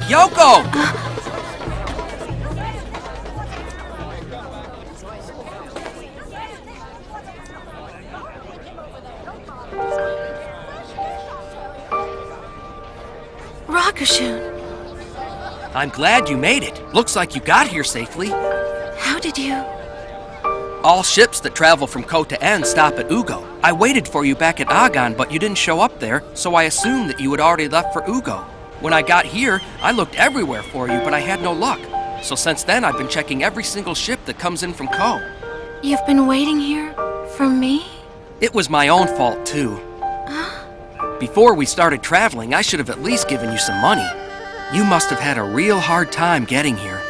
Yoko! Rakashun. I'm glad you made it. Looks like you got here safely. How did you... All ships that travel from Ko to En stop at Ugo. I waited for you back at Agon, but you didn't show up there, so I assumed that you had already left for Ugo. When I got here, I looked everywhere for you, but I had no luck. So since then, I've been checking every single ship that comes in from Ko. You've been waiting here for me? It was my own fault, too. Before we started traveling, I should have at least given you some money. You must have had a real hard time getting here.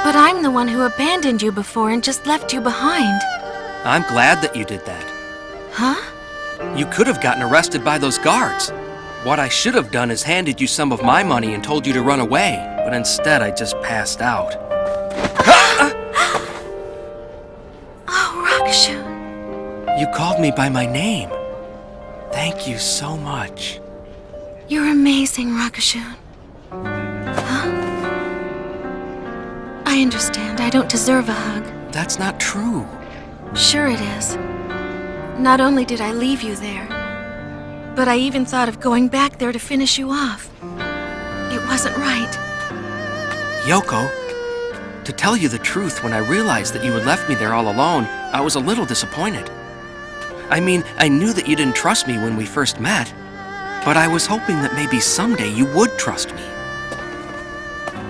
But I'm the one who abandoned you before and just left you behind. I'm glad that you did that. Huh? You could have gotten arrested by those guards. What I should have done is handed you some of my money and told you to run away, but instead I just passed out. Oh, Rakashun. You called me by my name. Thank you so much. You're amazing, Rakashun. Huh? I understand. I don't deserve a hug. That's not true. Sure it is. Not only did I leave you there, but I even thought of going back there to finish you off. It wasn't right. Yoko, to tell you the truth, when I realized that you had left me there all alone, I was a little disappointed. I mean, I knew that you didn't trust me when we first met, but I was hoping that maybe someday you would trust me.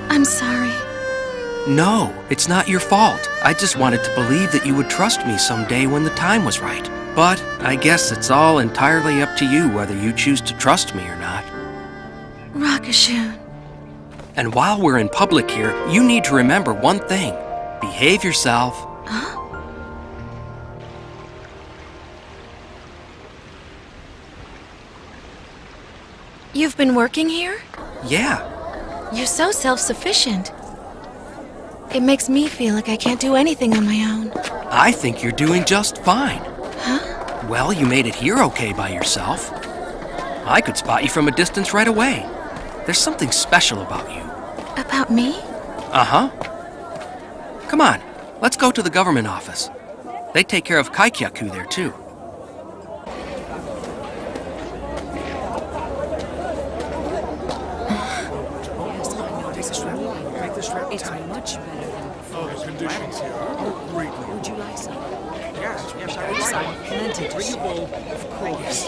I'm sorry. No, it's not your fault. I just wanted to believe that you would trust me someday when the time was right. But I guess it's all entirely up to you whether you choose to trust me or not. Rakashun. And while we're in public here, you need to remember one thing. Behave yourself. Huh? You've been working here? Yeah. You're so self-sufficient. It makes me feel like I can't do anything on my own. I think you're doing just fine. Huh? Well, you made it here okay by yourself. I could spot you from a distance right away. There's something special about you. About me? Uh-huh. Come on, let's go to the government office. They take care of Kaikyaku there, too. It's much better than before. The conditions here are greatly. Would you like some? Yes, I like plenty to share. Of course.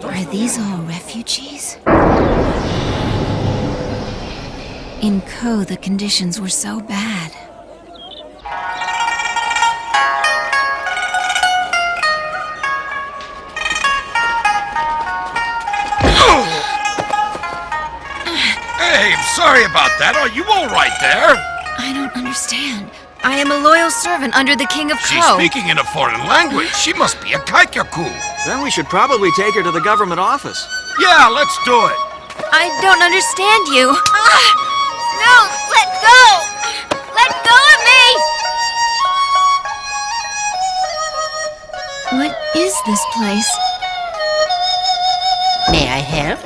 Are these all refugees? In Ko, the conditions were so bad. Hey, sorry about that. Are you all right there? I don't understand. I am a loyal servant under the King of She's Ko. speaking in a foreign language. She must be a Kaikyaku. Then we should probably take her to the government office. Yeah, let's do it. I don't understand you. No, let go! Let go of me! What is this place? May I help?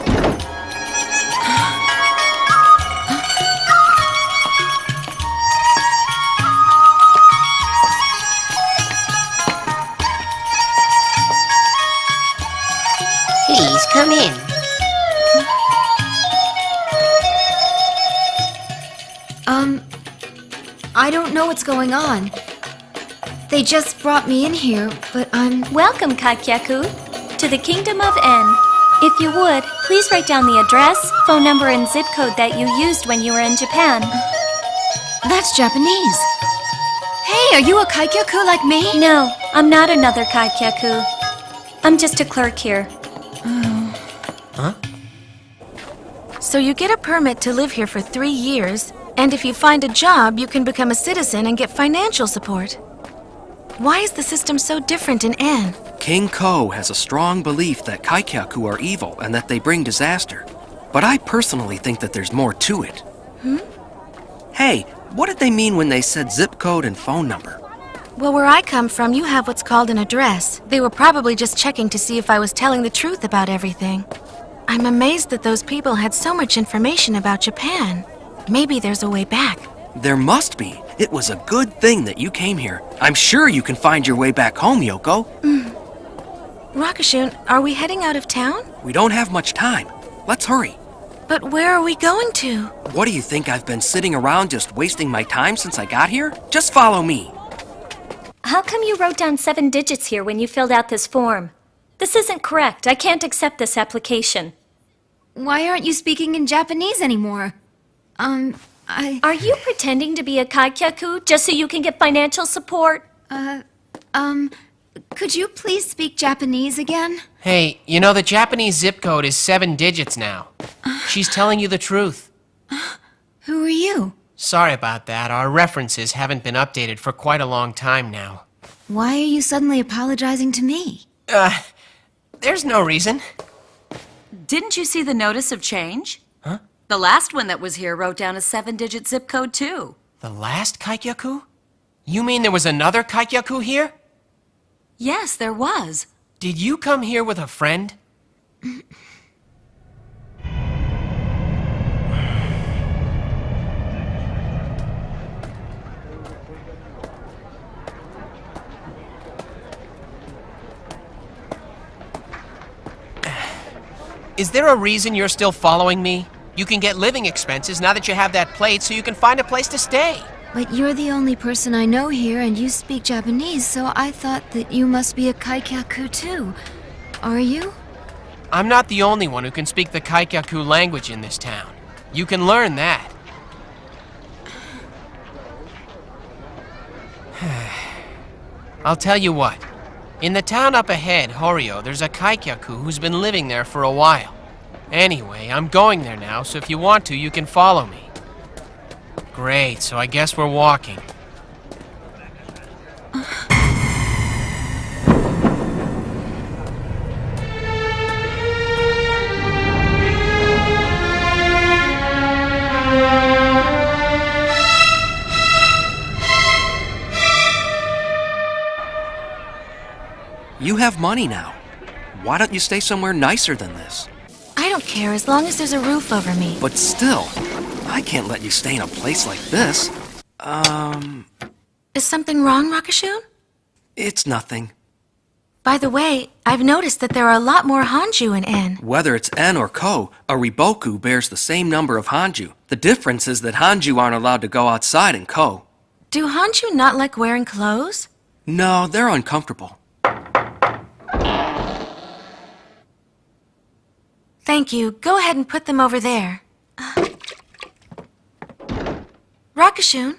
Please come in. I don't know what's going on. They just brought me in here, but I'm... Welcome, Kaikyaku, to the Kingdom of En. If you would, please write down the address, phone number, and zip code that you used when you were in Japan. That's Japanese. Hey, are you a Kaikyaku like me? No, I'm not another Kaikyaku. I'm just a clerk here. So you get a permit to live here for 3 years, And if you find a job, you can become a citizen and get financial support. Why is the system so different in N? King Ko has a strong belief that Kaikyaku are evil and that they bring disaster. But I personally think that there's more to it. Hey, what did they mean when they said zip code and phone number? Well, where I come from, you have what's called an address. They were probably just checking to see if I was telling the truth about everything. I'm amazed that those people had so much information about Japan. Maybe there's a way back. There must be. It was a good thing that you came here. I'm sure you can find your way back home, Yoko. Rakashun, are we heading out of town? We don't have much time. Let's hurry. But where are we going to? What do you think, I've been sitting around just wasting my time since I got here? Just follow me. How come you wrote down 7 digits here when you filled out this form? This isn't correct. I can't accept this application. Why aren't you speaking in Japanese anymore? Are you pretending to be a kaikyaku just so you can get financial support? Could you please speak Japanese again? Hey, you know the Japanese zip code is 7 digits now. She's telling you the truth. Who are you? Sorry about that. Our references haven't been updated for quite a long time now. Why are you suddenly apologizing to me? There's no reason. Didn't you see the notice of change? Huh? The last one that was here wrote down a 7-digit zip code, too. The last Kaikyaku? You mean there was another Kaikyaku here? Yes, there was. Did you come here with a friend? Is there a reason you're still following me? You can get living expenses now that you have that plate, so you can find a place to stay. But you're the only person I know here and you speak Japanese, so I thought that you must be a Kaikyaku too. Are you? I'm not the only one who can speak the Kaikyaku language in this town. You can learn that. I'll tell you what. In the town up ahead, Horio, there's a Kaikyaku who's been living there for a while. Anyway, I'm going there now, so if you want to, you can follow me. Great, so I guess we're walking. You have money now. Why don't you stay somewhere nicer than this? I don't care as long as there's a roof over me. But still, I can't let you stay in a place like this. Is something wrong, Rakashun? It's nothing. By the way, I've noticed that there are a lot more Hanju in N. Whether it's En or Ko, a Riboku bears the same number of Hanju. The difference is that Hanju aren't allowed to go outside in Ko. Do Hanju not like wearing clothes? No, they're uncomfortable. Thank you. Go ahead and put them over there. Rakashun?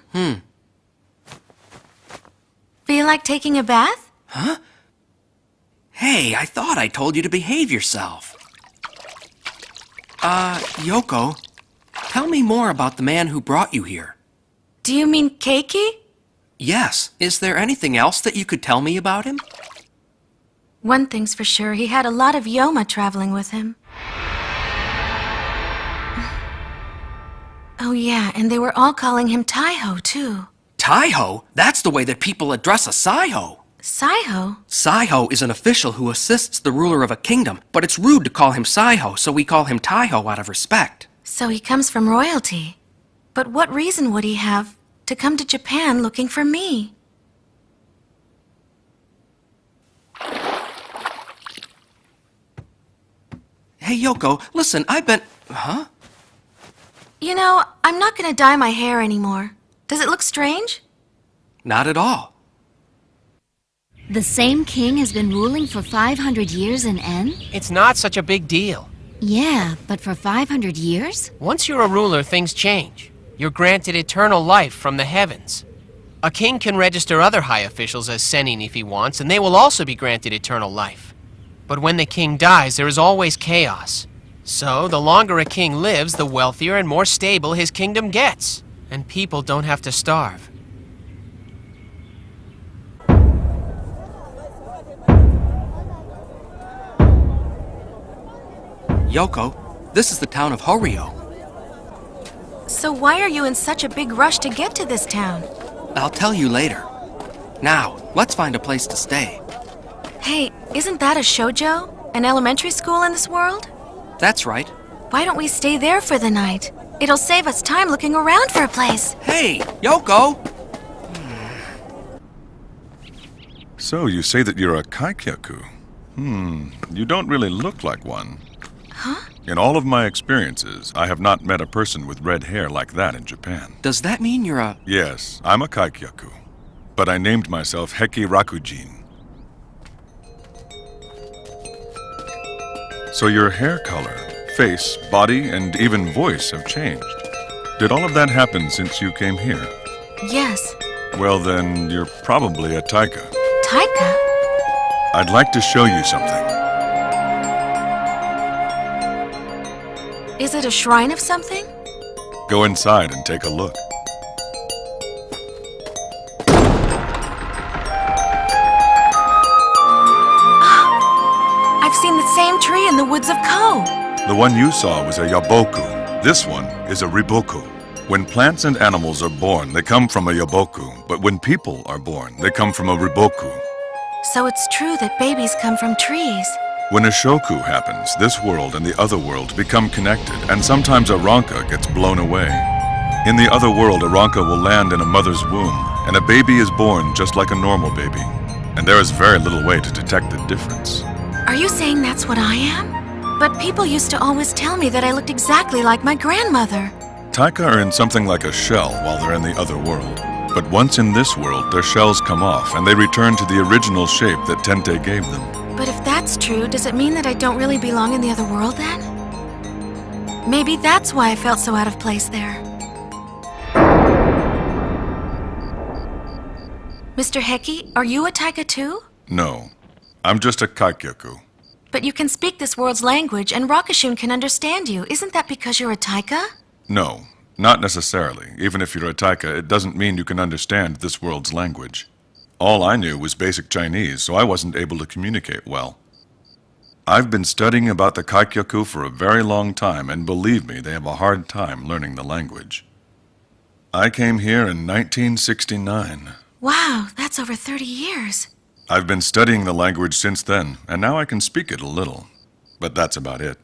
Feel like taking a bath? Huh? Hey, I thought I told you to behave yourself. Yoko, tell me more about the man who brought you here. Do you mean Keiki? Yes. Is there anything else that you could tell me about him? One thing's for sure, he had a lot of Yoma traveling with him. Oh yeah, and they were all calling him Taiho, too. Taiho? That's the way that people address a Saiho. Saiho? Saiho is an official who assists the ruler of a kingdom, but it's rude to call him Saiho, so we call him Taiho out of respect. So he comes from royalty. But what reason would he have to come to Japan looking for me? Hey, Yoko, listen, I've been... Huh? You know, I'm not gonna dye my hair anymore. Does it look strange? Not at all. The same king has been ruling for 500 years in N? It's not such a big deal. Yeah, but for 500 years? Once you're a ruler, things change. You're granted eternal life from the heavens. A king can register other high officials as Sennin if he wants, and they will also be granted eternal life. But when the king dies, there is always chaos. So, the longer a king lives, the wealthier and more stable his kingdom gets. and people don't have to starve. Yoko, this is the town of Horio. So why are you in such a big rush to get to this town? I'll tell you later. Now, let's find a place to stay. Hey, isn't that a shoujo? An elementary school in this world? That's right. Why don't we stay there for the night? It'll save us time looking around for a place. Hey, Yoko! So you say that you're a kaikyaku? You don't really look like one. Huh? In all of my experiences, I have not met a person with red hair like that in Japan. Does that mean you're a... Yes, I'm a kaikyaku. But I named myself Heki Rakujin. So your hair color, face, body, and even voice have changed. Did all of that happen since you came here? Yes. Well then, you're probably a taika. Taika? I'd like to show you something. Is it a shrine of something? Go inside and take a look. I've seen the same tree in the woods of Ko. The one you saw was a yaboku. This one is a riboku. When plants and animals are born, they come from a yaboku, but when people are born, they come from a riboku. So it's true that babies come from trees. When a shoku happens, this world and the other world become connected, and sometimes a ranka gets blown away. In the other world, a ranka will land in a mother's womb, and a baby is born just like a normal baby. And there is very little way to detect the difference. Are you saying that's what I am? But people used to always tell me that I looked exactly like my grandmother. Taika are in something like a shell while they're in the other world. But once in this world, their shells come off, and they return to the original shape that Tente gave them. But if that's true, does it mean that I don't really belong in the other world then? Maybe that's why I felt so out of place there. Mr. Heki, are you a taika too? No, I'm just a kaikyaku. But you can speak this world's language, and Rakashun can understand you. Isn't that because you're a taika? No, not necessarily. Even if you're a taika, it doesn't mean you can understand this world's language. All I knew was basic Chinese, so I wasn't able to communicate well. I've been studying about the kaikyaku for a very long time, and believe me, they have a hard time learning the language. I came here in 1969. Wow, that's over 30 years. I've been studying the language since then, and now I can speak it a little. But that's about it.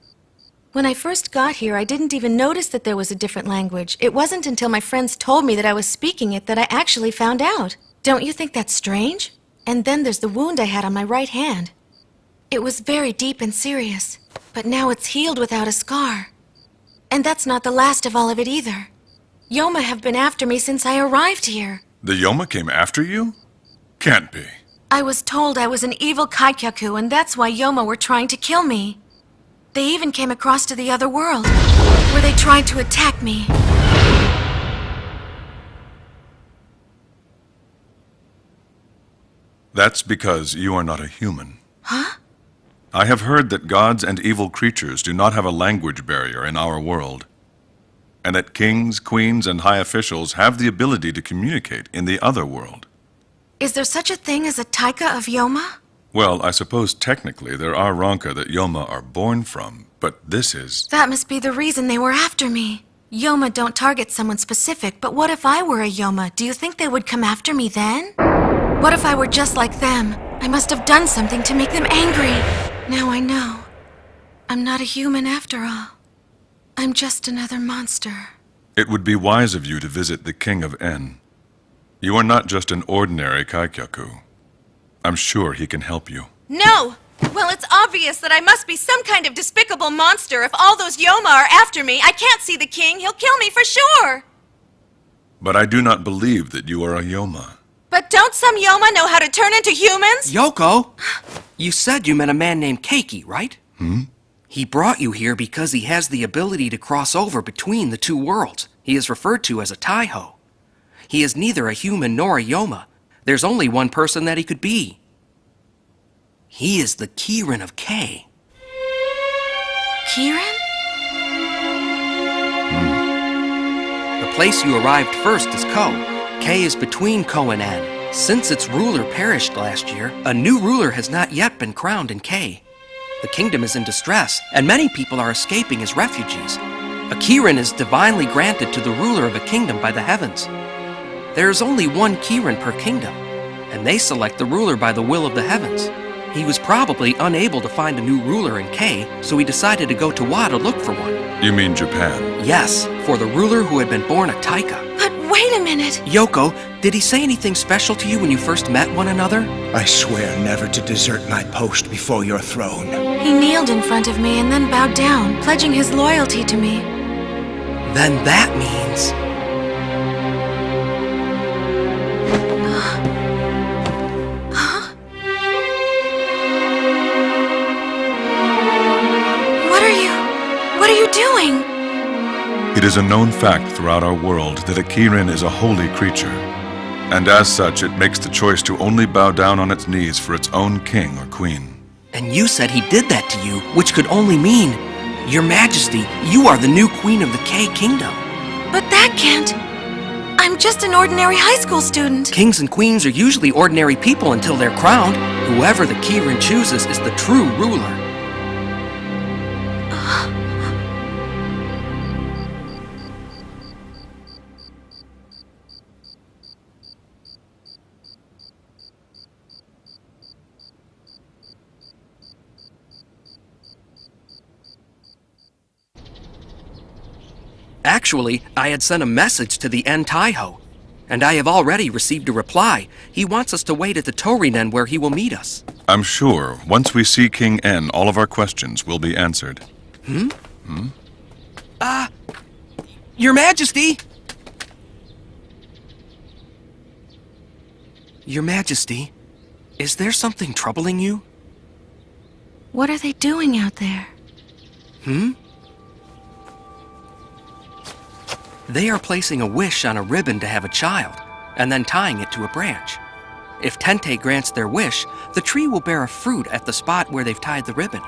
When I first got here, I didn't even notice that there was a different language. It wasn't until my friends told me that I was speaking it that I actually found out. Don't you think that's strange? And then there's the wound I had on my right hand. It was very deep and serious, but now it's healed without a scar. And that's not the last of all of it either. Yoma have been after me since I arrived here. The Yoma came after you? Can't be. I was told I was an evil kaikyaku, and that's why Yoma were trying to kill me. They even came across to the other world, where they tried to attack me. That's because you are not a human. Huh? I have heard that gods and evil creatures do not have a language barrier in our world, and that kings, queens, and high officials have the ability to communicate in the other world. Is there such a thing as a taika of Yoma? Well, I suppose technically there are ranka that Yoma are born from, but this is... That must be the reason they were after me. Yoma don't target someone specific, but what if I were a Yoma? Do you think they would come after me then? What if I were just like them? I must have done something to make them angry. Now I know. I'm not a human after all. I'm just another monster. It would be wise of you to visit the King of En. You are not just an ordinary kaikyaku. I'm sure he can help you. No! Well, it's obvious that I must be some kind of despicable monster if all those Yoma are after me. I can't see the king. He'll kill me for sure. But I do not believe that you are a Yoma. But don't some Yoma know how to turn into humans? Yoko! You said you met a man named Keiki, right? He brought you here because he has the ability to cross over between the two worlds. He is referred to as a Taiho. He is neither a human nor a Yoma. There's only one person that he could be. He is the Kirin of K. Kirin? The place you arrived first is Ko. K is between Ko and N. Since its ruler perished last year, a new ruler has not yet been crowned in K. The kingdom is in distress, and many people are escaping as refugees. A Kirin is divinely granted to the ruler of a kingdom by the heavens. There is only one Kirin per kingdom, and they select the ruler by the will of the heavens. He was probably unable to find a new ruler in K, so he decided to go to Wa to look for one. You mean Japan? Yes, for the ruler who had been born a Taika. But wait a minute. Yoko, did he say anything special to you when you first met one another? I swear never to desert my post before your throne. He kneeled in front of me and then bowed down, pledging his loyalty to me. Then that means... What are you doing? It is a known fact throughout our world that a Kirin is a holy creature, and as such it makes the choice to only bow down on its knees for its own king or queen. And you said he did that to you, which could only mean, Your Majesty, you are the new queen of the K Kingdom. But that can't... I'm just an ordinary high school student. Kings and queens are usually ordinary people until they're crowned. Whoever the Kirin chooses is the true ruler. Actually, I had sent a message to the En Taiho, and I have already received a reply. He wants us to wait at the Torinen where he will meet us. I'm sure once we see King En, all of our questions will be answered. Your Majesty! Your Majesty, is there something troubling you? What are they doing out there? They are placing a wish on a ribbon to have a child, and then tying it to a branch. If Tente grants their wish, the tree will bear a fruit at the spot where they've tied the ribbon.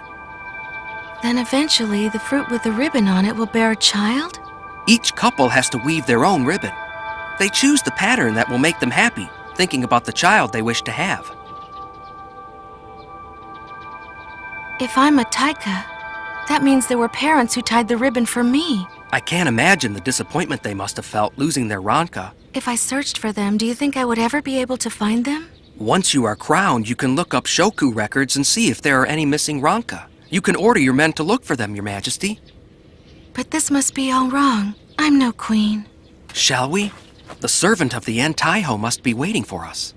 Then eventually, the fruit with the ribbon on it will bear a child? Each couple has to weave their own ribbon. They choose the pattern that will make them happy, thinking about the child they wish to have. If I'm a Taika, that means there were parents who tied the ribbon for me. I can't imagine the disappointment they must have felt losing their Ranka. If I searched for them, do you think I would ever be able to find them? Once you are crowned, you can look up Shoku records and see if there are any missing Ranka. You can order your men to look for them, Your Majesty. But this must be all wrong. I'm no queen. Shall we? The servant of the En Taiho must be waiting for us.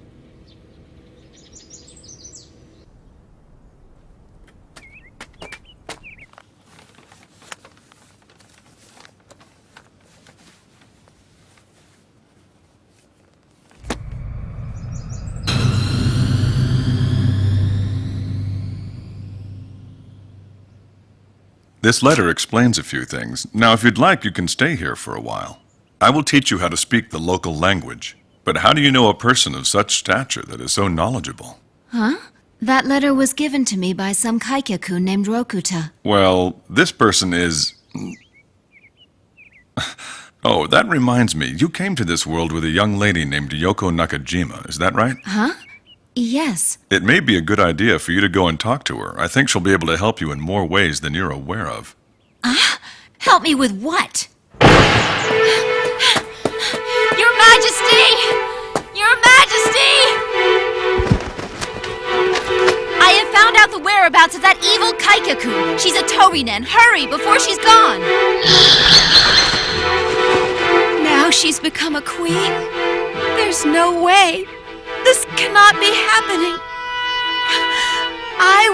This letter explains a few things. Now, if you'd like, you can stay here for a while. I will teach you how to speak the local language. But how do you know a person of such stature that is so knowledgeable? Huh? That letter was given to me by some Kaikyaku named Rokuta. Well, this person is... Oh, that reminds me. You came to this world with a young lady named Yoko Nakajima, is that right? Huh? Yes. It may be a good idea for you to go and talk to her. I think she'll be able to help you in more ways than you're aware of. Help me with what? Your Majesty! Your Majesty! I have found out the whereabouts of that evil Kaikaku. She's a Torinen. Hurry, before she's gone! Now she's become a queen? There's no way. This cannot be happening. I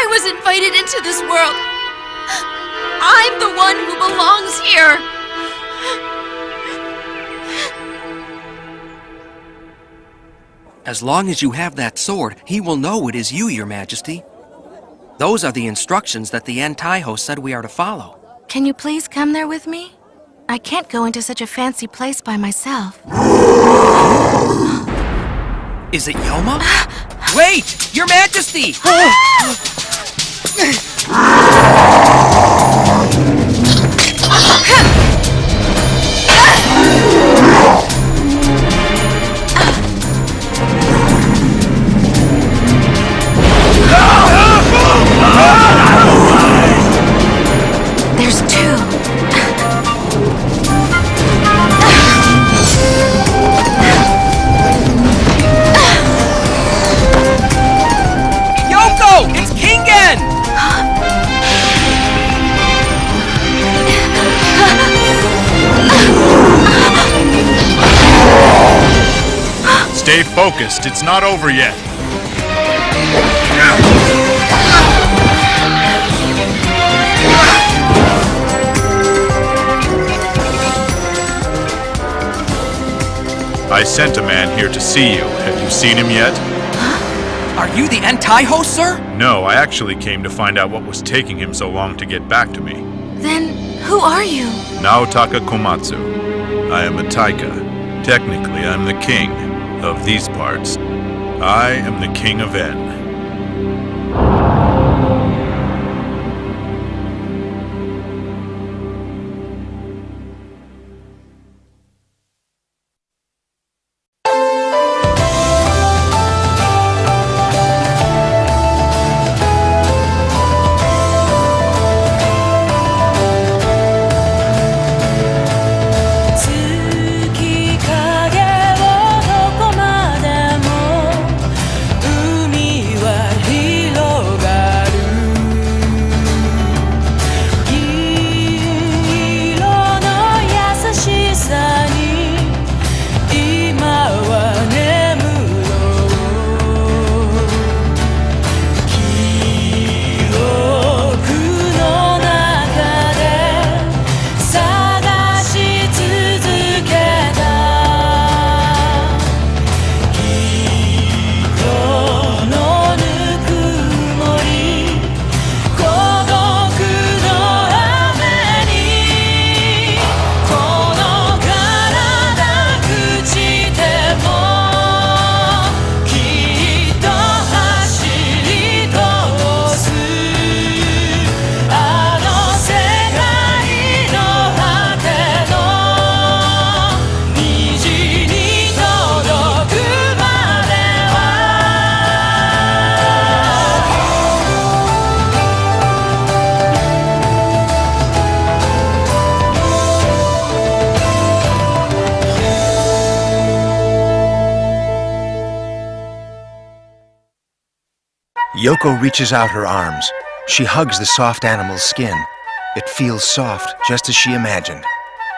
was invited into this world. I'm the one who belongs here. As long as you have that sword, he will know it is you, Your Majesty. Those are the instructions that the En Taiho said we are to follow. Can you please come there with me? I can't go into such a fancy place by myself. Is it Yoma? Wait! Your Majesty! Stay focused. It's not over yet. I sent a man here to see you. Have you seen him yet? Are you the Entaiho, sir? No, I actually came to find out what was taking him so long to get back to me. Then, who are you? Naotaka Komatsu. I am a taika. Technically, I'm the king of these parts. I am the king of En. Yoko reaches out her arms. She hugs the soft animal's skin. It feels soft, just as she imagined.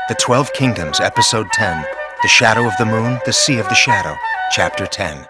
The 12 Kingdoms, Episode 10. The Shadow of the Moon, the Sea of the Shadow, Chapter 10.